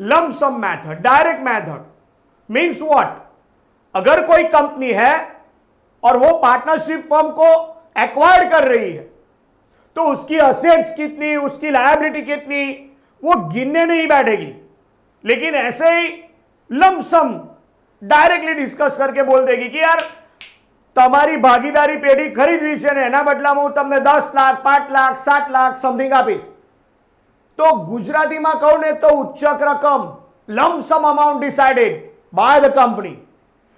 Lump sum method, direct method means what? अगर कोई company है और वो पार्टनरशिप फर्म को एक्वायर्ड कर रही है तो उसकी असेट्स कितनी, उसकी लायबिलिटी कितनी, वो गिनने नहीं बैठेगी, लेकिन ऐसे ही लंप सम डायरेक्टली डिस्कस करके बोल देगी कि यार તમારી ભાગીદારી પેઢી ખરીદવી છે ને એના બદલામાં હું તમને 10 લાખ 5 લાખ 7 લાખ સમથિંગ આપીશ. તો ગુજરાતીમાં કહું ને તો ઉચ્ચક રકમ, lump sum amount decided by the company.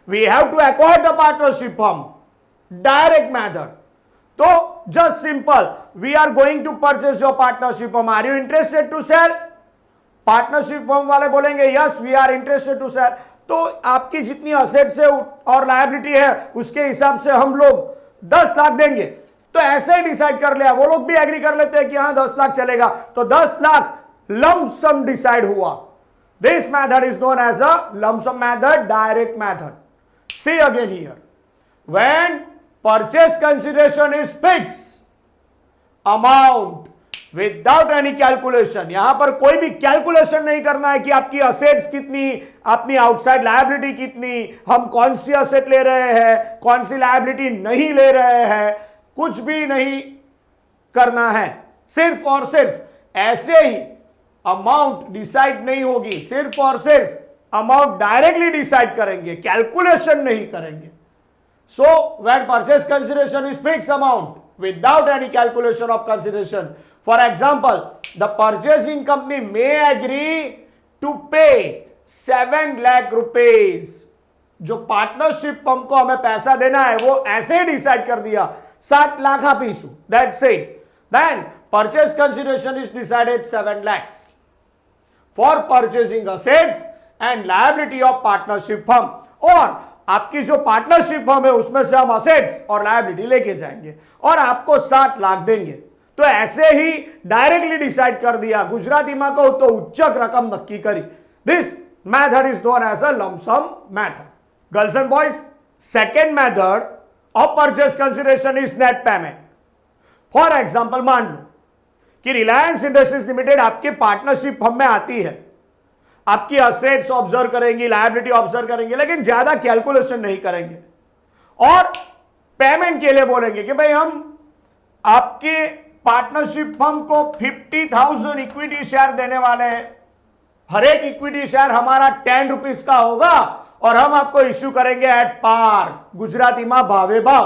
We have to acquire the partnership firm. Direct method. So just simple, we are going to purchase your partnership firm. Are you interested to sell? Partnership firm वाले बोलेंगे yes we are interested to sell. तो आपकी जितनी assets है और liability है उसके हिसाब से हम लोग 10 लाख देंगे. तो ऐसे डिसाइड कर लिया, वो लोग भी एग्री कर लेते हैं कि हाँ 10 लाख चलेगा, तो 10 लाख लंप सम डिसाइड हुआ. This method is known as a lump sum method, direct method. See again here, when purchase consideration is fix amount without any calculation. यहां पर कोई भी कैलकुलेशन नहीं करना है कि आपकी असेट्स कितनी, अपनी आउटसाइड लायबिलिटी कितनी, हम कौन सी असेट ले रहे हैं, कौन सी लायबिलिटी नहीं ले रहे हैं, कुछ भी नहीं करना है. सिर्फ और सिर्फ ऐसे ही अमाउंट डिसाइड नहीं होगी, सिर्फ और सिर्फ अमाउंट डायरेक्टली डिसाइड करेंगे, कैलकुलेशन नहीं करेंगे. So when purchase consideration is fix amount without any calculation of consideration. For example, the purchasing company may agree to pay 7 lakh rupees. जो पार्टनरशिप फर्म को हमें पैसा देना है वो ऐसे डिसाइड कर दिया 7 lakh आपीशु, that's it. Then purchase consideration is decided 7 lakhs for purchasing assets and liability of partnership firm. और आपकी जो पार्टनरशिप फर्म है उसमें से हम असेट्स और लायबिलिटी लेके जाएंगे और आपको 7 लाख देंगे. तो ऐसे ही डायरेक्टली डिसाइड कर दिया, गुजराती में कहो तो उच्चक रकम नक्की करी. This method is known as a lump sum method. Girls and boys, second method of purchase consideration is net payment. For example मान लो कि रिलायंस इंडस्ट्रीज लिमिटेड आपके पार्टनरशिप फर्म में आती है, आपकी असेट्स ऑब्जर्व करेंगी, लायबिलिटी ऑब्जर्व करेंगे, लेकिन ज्यादा कैलकुलेशन नहीं करेंगे और पेमेंट के लिए बोलेंगे कि भाई हम आपके पार्टनरशिप फर्म को 50,000 इक्विटी शेयर देने वाले हैं. हर एक इक्विटी शेयर हमारा 10 रुपीज का होगा और हम आपको इश्यू करेंगे एट पार, गुजराती में भावे भाव.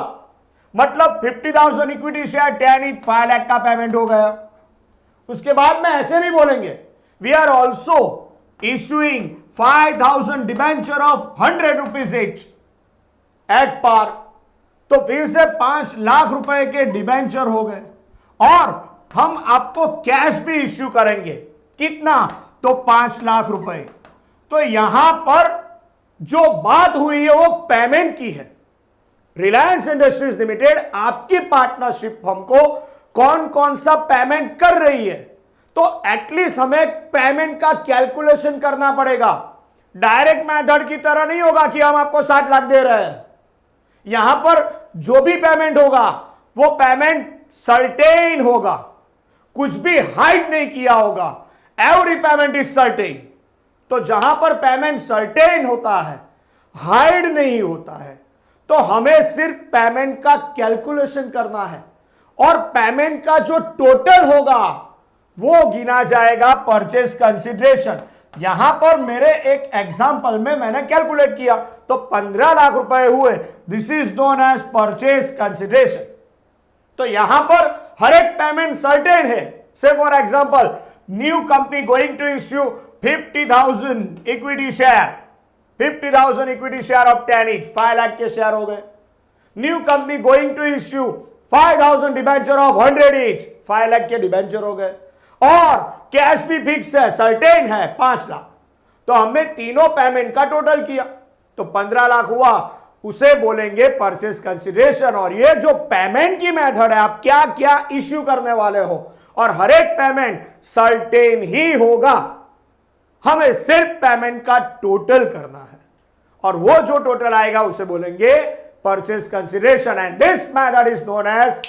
मतलब 50,000 इक्विटी शेयर 10 इज 5 लाख का पेमेंट हो गया. उसके बाद में ऐसे भी बोलेंगे we are also issuing 5,000 debenture of 100 rupees each at par. तो फिर से 5 लाख रुपए के डिबेंचर हो गए और हम आपको कैश भी इश्यू करेंगे. कितना? तो 5 लाख रुपए. तो यहां पर जो बात हुई है वो पेमेंट की है. रिलायंस इंडस्ट्रीज लिमिटेड आपकी पार्टनरशिप फर्म को कौन कौन सा पेमेंट कर रही है, तो एटलीस्ट हमें पेमेंट का कैलकुलेशन करना पड़ेगा. डायरेक्ट मेथड की तरह नहीं होगा कि हम आपको 7 लाख दे रहे हैं. यहां पर जो भी पेमेंट होगा वो पेमेंट सर्टेन होगा, कुछ भी हाइड नहीं किया होगा. Every payment is certain. तो जहां पर पेमेंट सर्टेन होता है, हाइड नहीं होता है, तो हमें सिर्फ पेमेंट का कैलकुलेशन करना है और पेमेंट का जो टोटल होगा वो गिना जाएगा परचेस कंसिडरेशन. यहां पर मेरे एक एग्जांपल में मैंने कैलकुलेट किया तो 15 लाख रुपए हुए. This is known as purchase consideration. तो यहां पर हर एक पेमेंट सर्टेन है. Say for example new company going to issue 50,000 equity share, 50,000 equity share of 10 each, 5 lakh के शेयर हो गए. New company going to issue 5,000 debenture of 100 each, 5 lakh के डिबेंचर हो गए और कैश भी फिक्स है, सर्टेन है 5 लाख. तो हमने तीनों पेमेंट का टोटल किया तो 15 लाख हुआ. उसे बोलेंगे परचेस कंसिडरेशन. और ये जो पेमेंट की मेथड है, आप क्या क्या इश्यू करने वाले हो और हर एक पेमेंट सर्टेन ही होगा. हमें सिर्फ पेमेंट का टोटल करना है और वो जो टोटल आएगा उसे बोलेंगे purchase consideration. And this method is known as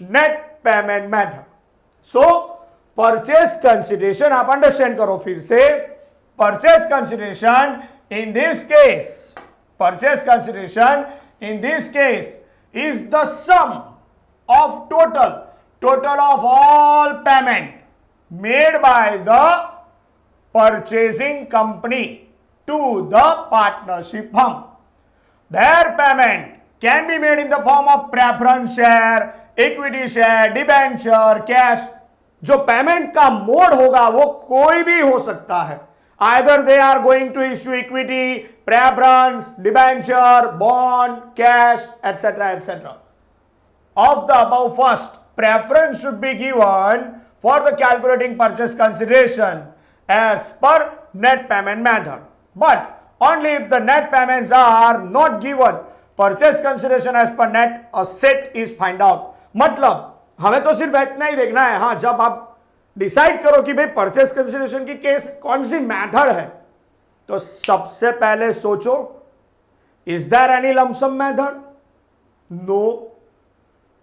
net payment method. So purchase consideration आप अंडरस्टैंड करो फिर से. purchase consideration in this case, purchase consideration in this case is the sum of total of all payment made by the purchasing company to the partnership firm. Their payment can be made in the form of preference share, equity share, debenture, cash. जो payment का mode होगा वो कोई भी हो सकता है. Either they are going to issue equity, preference, debenture, bond, cash, etc., etc. Of the above first, preference should be given for the calculating purchase consideration as per net payment method. But only if the net payments are not given, purchase consideration as per net asset is find out. मतलब हमें तो सिर्फ इतना ही देखना है. हाँ, जब आप डिसाइड करो कि भाई परचेस कंसिडरेशन की केस कौन सी मेथड है, तो सबसे पहले सोचो, is there any lump sum method? No.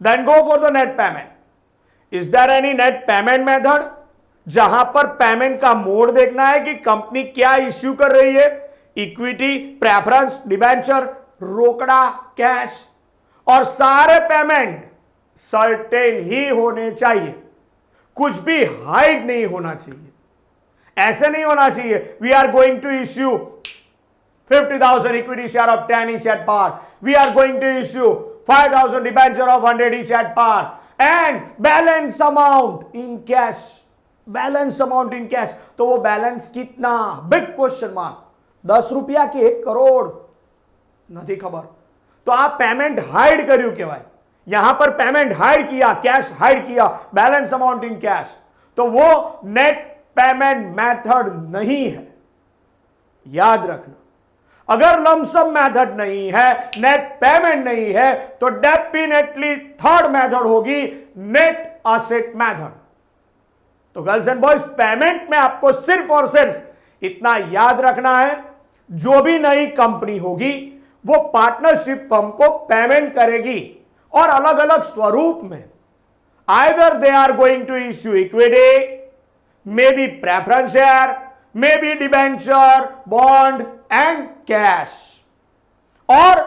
Then go for the net payment. Is there any net payment method? जहां पर पेमेंट का मोड देखना है कि कंपनी क्या इश्यू कर रही है, इक्विटी, प्रेफरेंस, डिबेंचर, रोकड़ा, कैश, और सारे पेमेंट सर्टेन ही होने चाहिए. कुछ भी हाइड नहीं होना चाहिए. ऐसे नहीं होना चाहिए we are going to issue 50,000 equity share of 10 each at par, we are going to issue 5,000 debenture of 100 each at par, and balance amount in cash. Balance amount in cash. तो वो balance कितना? Big question mark. 10 રૂપિયા કે 1 કરોડ નથી ખબર. तो आप payment hide કર્યું કહેવાય. यहां पर पेमेंट हाइड किया, कैश हाइड किया, बैलेंस अमाउंट इन कैश, तो वो नेट पेमेंट मेथड नहीं है. याद रखना, अगर लमसम मेथड नहीं है, नेट पेमेंट नहीं है, तो डेफिनेटली थर्ड मेथड होगी नेट असेट मेथड. तो गर्ल्स एंड बॉयज, पेमेंट में आपको सिर्फ और सिर्फ इतना याद रखना है, जो भी नई कंपनी होगी वो पार्टनरशिप फर्म को पेमेंट करेगी, और अलग अलग स्वरूप में. Either they are going to issue equity, may be preference share, may be debenture, bond and cash, और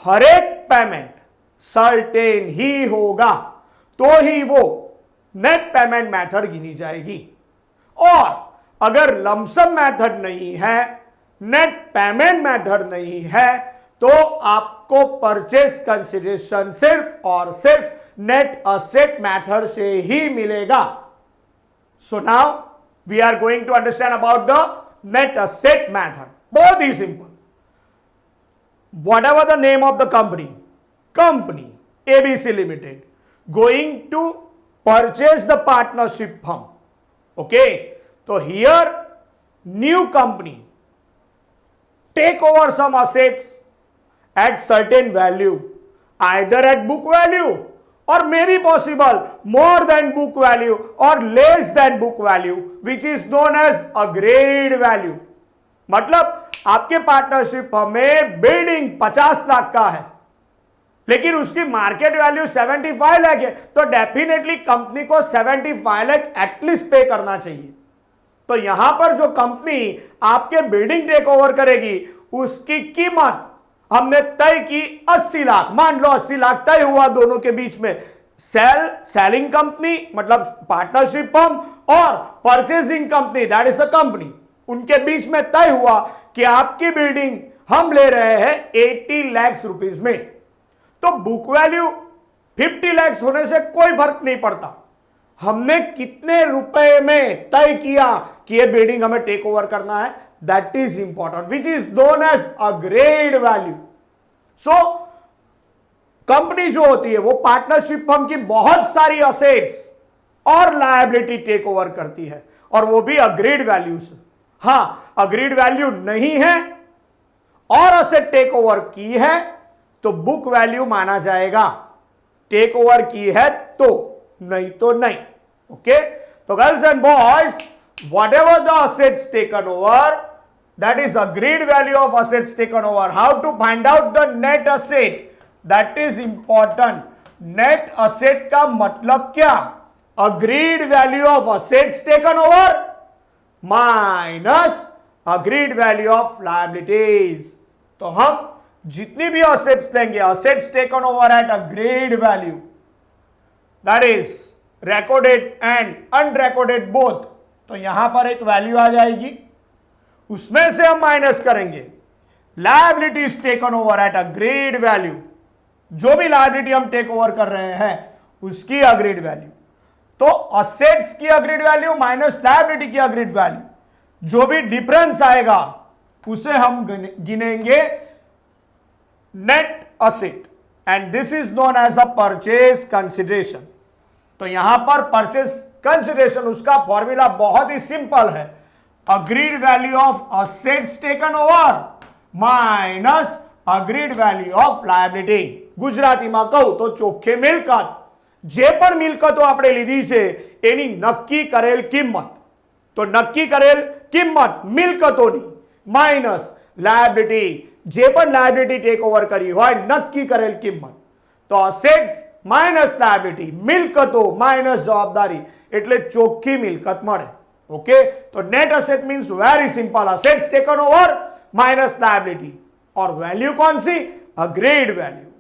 हर एक पेमेंट सर्टेन ही होगा, तो ही वो नेट पेमेंट मेथड गिनी जाएगी. और अगर लमसम मेथड नहीं है, नेट पेमेंट मेथड नहीं है, तो आपको परचेस कंसिडरेशन सिर्फ और सिर्फ नेट असेट मेथड से ही मिलेगा. So now we are going to understand about the net asset method. बहुत ही simple. whatever the name of the company ABC Limited going to purchase the partnership firm. Okay, so here new company take over some assets at certain value, either at book value or maybe possible more than book value or less than book value, which is known as agreed value. मतलब आपके partnership में building 50 lakh का है, लेकिन उसकी market value 75 lakh है, तो definitely company को 75 लाख एटलीस्ट पे करना चाहिए. तो यहां पर जो कंपनी आपके बिल्डिंग टेक ओवर करेगी, उसकी कीमत हमने तय की 80 लाख. मान लो 80 लाख तय हुआ दोनों के बीच में. सेलिंग कंपनी मतलब पार्टनरशिप फर्म और purchasing company that is the company, उनके बीच में तय हुआ कि आपकी बिल्डिंग हम ले रहे हैं 80 लाख रुपीस में. तो बुक वैल्यू 50 लाख होने से कोई फर्क नहीं पड़ता, हमने कितने रुपए में तय किया कि ये बिल्डिंग हमें टेक ओवर करना है, that is important, which is known as agreed value. So company जो होती है वो पार्टनरशिप फर्म की बहुत सारी असेट्स और लायबिलिटी टेक ओवर करती है, और वो भी अग्रीड वैल्यू से. हां, अग्रीड वैल्यू नहीं है और असेट टेक ओवर की है तो बुक वैल्यू माना जाएगा. टेक ओवर की है तो, नहीं तो नहीं. ओके, तो girls and boys, whatever the assets taken over, that is agreed value of assets taken over. How to find out the net asset? That is important. Net asset का मतलब क्या? Agreed value of assets taken over minus agreed value of liabilities. तो हम जितनी भी assets लेंगे, assets taken over at agreed value, that is recorded and unrecorded both, तो यहां पर एक वैल्यू आ जाएगी, उसमें से हम माइनस करेंगे liabilities taken over at agreed value, जो भी लायबिलिटी हम टेक ओवर कर रहे हैं उसकी अग्रीड वैल्यू। तो असेट्स की अग्रीड वैल्यू माइनस लायबिलिटी की अग्रीड वैल्यू, जो भी डिफरेंस आएगा उसे हम गिनेंगे net asset, and this is known as a purchase consideration. तो यहां पर परचेज कंसिडरेशन, उसका फॉर्मूला बहुत ही सिंपल है, agreed value of assets taken over minus agreed value of liability. ગુજરાતીમાં કહું તો ચોખ્ખે મિલકત, જે પણ મિલકતો આપણે લીધી છે એની નક્કી કરેલ કિંમત, તો નક્કી કરેલ કિંમત મિલકતોની માઇનસ લાયબિલિટી, જે પણ લાયબિલિટી ટેક ઓવર કરી હોય નક્કી કરેલ કિંમત, તો અસેટ્સ માઇનસ લાયબિલિટી, મિલકતો માઇનસ જવાબદારી, એટલે ચોખ્ખી મિલકત મળે। ઓકે, તો net asset means very simple, assets taken over minus liability, और वैल्यू कौन सी, अग्रीड वैल्यू।